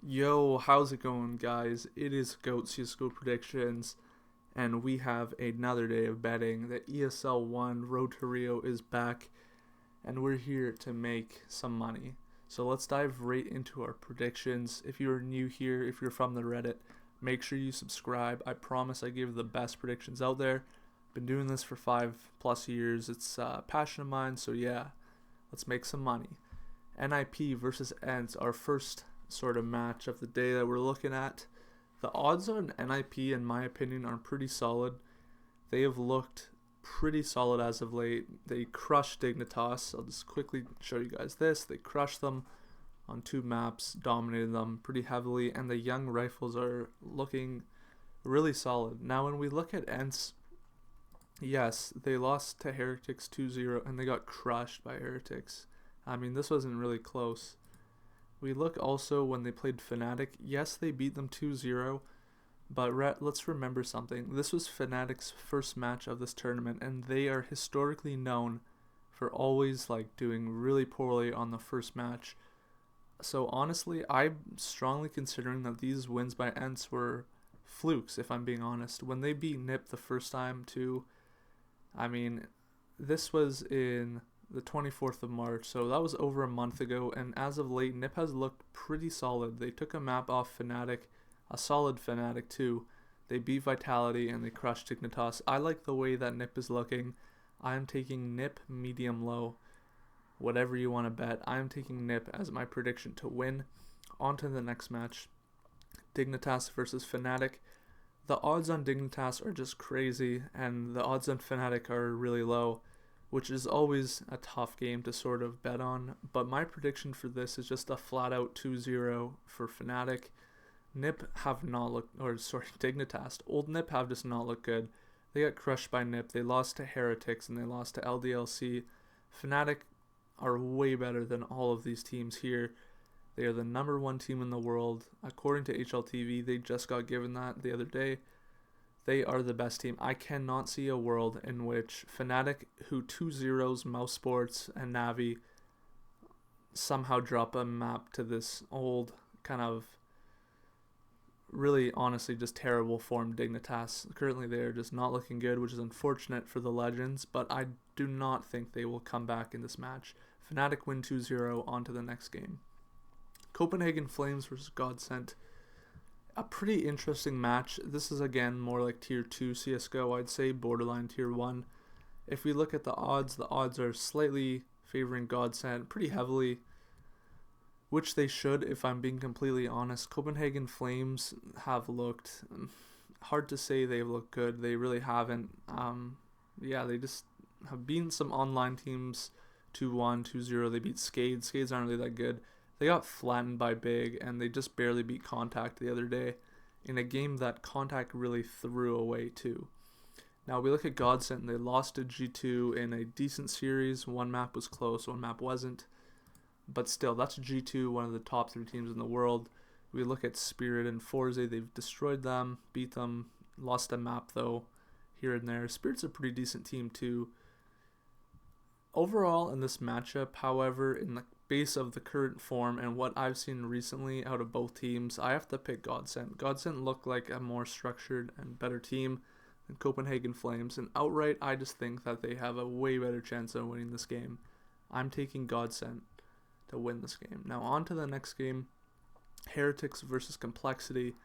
Yo, how's it going, guys? It is Goat Csgo Predictions, and we have another day of betting. The ESL 1 Road to Rio is back, and we're here to make some money. So let's dive right into our predictions. If you're new here, if you're from the Reddit, make sure you subscribe. I promise I give the best predictions out there. Been doing this for 5+ years. It's a passion of mine, so yeah, let's make some money. NIP versus ENCE, our first sort of match of the day that we're looking at. The odds on NIP, in my opinion, are pretty solid. They have looked pretty solid as of late. They crushed Dignitas. I'll just quickly show you guys this. They crushed them on 2 maps, dominated them pretty heavily, and the young rifles are looking really solid. Now, when we look at ENCE, yes, they lost to Heretics 2-0, and they got crushed by Heretics. I mean, this wasn't really close. We look also when they played Fnatic. Yes, they beat them 2-0, but let's remember something. This was Fnatic's first match of this tournament, and they are historically known for always doing really poorly on the first match. So honestly, I'm strongly considering that these wins by ENCE were flukes, if I'm being honest. When they beat NiP the first time too, I mean, this was in the 24th of March, so that was over a month ago, and as of late, NiP has looked pretty solid. They took a map off Fnatic, a solid Fnatic too. They beat Vitality and they crushed Dignitas. I like the way that NiP is looking. I am taking NiP medium low. Whatever you want to bet, I am taking NiP as my prediction to win. On to the next match. Dignitas versus Fnatic. The odds on Dignitas are just crazy, and the odds on Fnatic are really low, which is always a tough game to sort of bet on. But my prediction for this is just a flat out 2-0 for Fnatic. NiP have not looked, Dignitas. Old NiP have just not looked good. They got crushed by NiP. They lost to Heretics and they lost to LDLC. Fnatic are way better than all of these teams here. They are the #1 team in the world. According to HLTV, they just got given that the other day. They are the best team. I cannot see a world in which Fnatic, who 2-0s Mouse Sports and Navi, somehow drop a map to this old kind of really honestly just terrible form Dignitas. Currently they are just not looking good, which is unfortunate for the Legends, but I do not think they will come back in this match. Fnatic win 2-0, on to the next game. Copenhagen Flames versus Godsent. A pretty interesting match. This is again more like tier 2 CSGO, I'd say, borderline tier 1. If we look at the odds are slightly favoring Godsent pretty heavily, which they should, if I'm being completely honest. Copenhagen Flames have looked, hard to say they've looked good. They really haven't. They just have beaten some online teams 2-1, 2-0. They beat Scades. Scades aren't really that good. They got flattened by Big, and they just barely beat Contact the other day in a game that Contact really threw away too. Now we look at Godsent, and they lost to G2 in a decent series. One map was close, one map wasn't. But still, that's G2, one of the top 3 teams in the world. We look at Spirit and Forze, they've destroyed them, beat them, lost a map though, here and there. Spirit's a pretty decent team too. Overall, in this matchup, however, in the base of the current form and what I've seen recently out of both teams, I have to pick Godsent. Godsent look like a more structured and better team than Copenhagen Flames, and outright, I just think that they have a way better chance of winning this game. I'm taking Godsent to win this game. Now on to the next game, Heretics versus Complexity.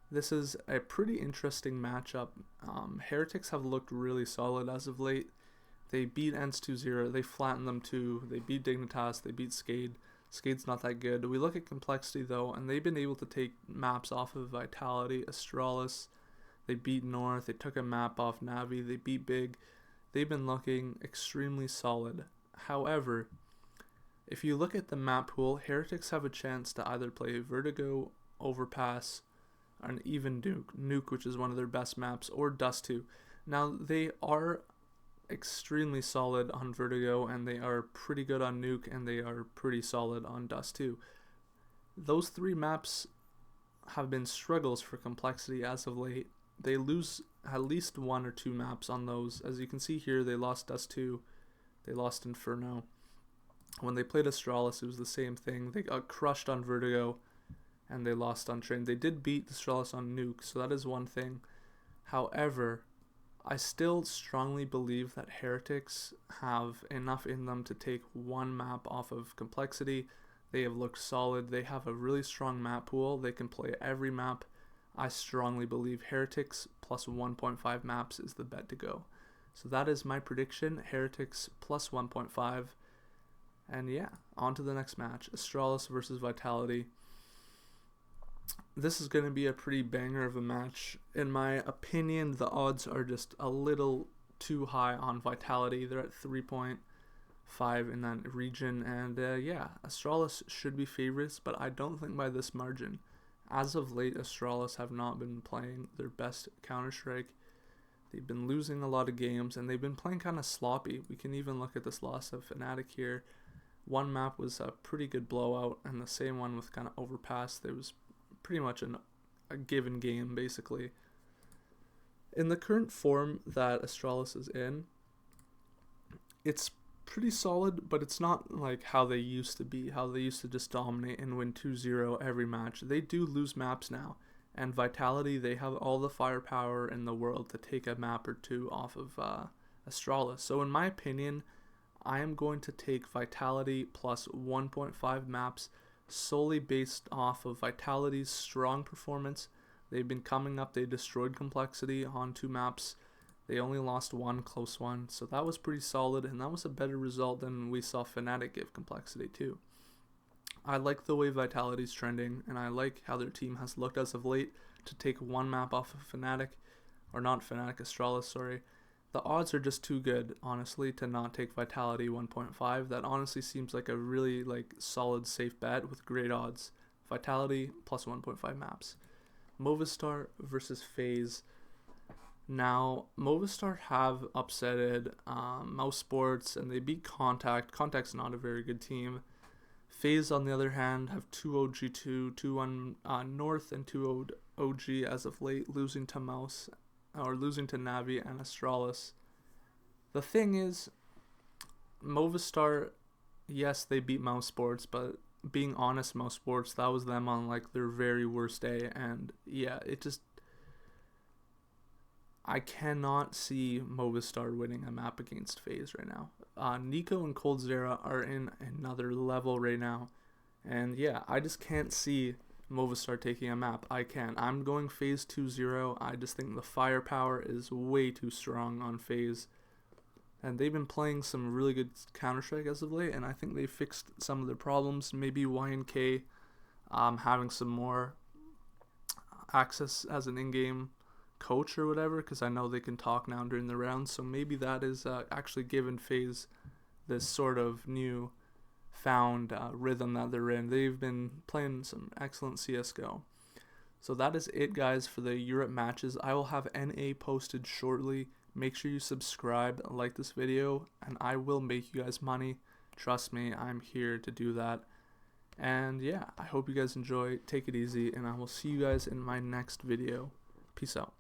This is a pretty interesting matchup. Heretics have looked really solid as of late. They beat ENCE 2-0, they flattened them too, they beat Dignitas, they beat Scade. Scade's not that good. We look at Complexity though, and they've been able to take maps off of Vitality, Astralis. They beat North, they took a map off Navi, they beat Big. They've been looking extremely solid. However, if you look at the map pool, Heretics have a chance to either play Vertigo, Overpass, and even Nuke, which is one of their best maps, or Dust 2. Now, they are extremely solid on Vertigo, and they are pretty good on Nuke, and they are pretty solid on Dust 2. Those 3 maps have been struggles for Complexity as of late. They lose at least 1 or 2 maps on those. As you can see here, they lost Dust 2, they lost Inferno. When they played Astralis, it was the same thing. They got crushed on Vertigo, and they lost on train. They did beat the Astralis on nuke, so that is one thing. However, I still strongly believe that Heretics have enough in them to take one map off of complexity. They have looked solid. They have a really strong map pool. They can play every map. I strongly believe Heretics plus 1.5 maps is the bet to go. So that is my prediction, Heretics plus 1.5. And yeah, on to the next match, Astralis versus Vitality. This is going to be a pretty banger of a match. In my opinion, the odds are just a little too high on Vitality. They're at 3.5 in that region. And yeah, Astralis should be favorites, but I don't think by this margin. As of late, Astralis have not been playing their best Counter-Strike. They've been losing a lot of games, and they've been playing kind of sloppy. We can even look at this loss of Fnatic here. One map was a pretty good blowout, and the same one with kind of overpass. There was pretty much a given game, basically. In the current form that Astralis is in, it's pretty solid, but it's not like how they used to be, how they used to just dominate and win 2-0 every match. They do lose maps now, and Vitality, they have all the firepower in the world to take a map or two off of Astralis. So in my opinion, I am going to take Vitality plus 1.5 maps solely based off of Vitality's strong performance. They've been coming up, they destroyed complexity on 2 maps. They only lost one close one, so that was pretty solid, and that was a better result than we saw Fnatic give complexity too. I like the way Vitality's trending, and I like how their team has looked as of late to take one map off of Fnatic, or not Fnatic, Astralis, sorry. The odds are just too good, honestly, to not take Vitality 1.5. That honestly seems like a really solid, safe bet with great odds. Vitality plus 1.5 maps. Movistar versus FaZe. Now, Movistar have upsetted Mouse Sports, and they beat Contact. Contact's not a very good team. FaZe, on the other hand, have 2-0 G2, 2-1 North, and 2-0 OG as of late, losing to Mouse, or losing to Navi and Astralis. The thing is, Movistar, yes, they beat Mouse Sports, but being honest, Mouse Sports, that was them on their very worst day, and yeah, it just, I cannot see Movistar winning a map against FaZe right now. Nico and Coldzera are in another level right now. And yeah, I just can't see Movistar taking a map. I can. I'm going FaZe 2-0. I just think the firepower is way too strong on FaZe. And they've been playing some really good Counter-Strike as of late, and I think they fixed some of their problems. Maybe YNK having some more access as an in-game coach or whatever, because I know they can talk now during the rounds, so maybe that is actually given FaZe this sort of new found rhythm that they're in. They've been playing some excellent Csgo. So that is it, guys, for the Europe matches. I will have NA posted shortly. Make sure you subscribe, like this video, and I will make you guys money. Trust me, I'm here to do that. And yeah, I hope you guys enjoy. Take it easy, and I will see you guys in my next video. Peace out.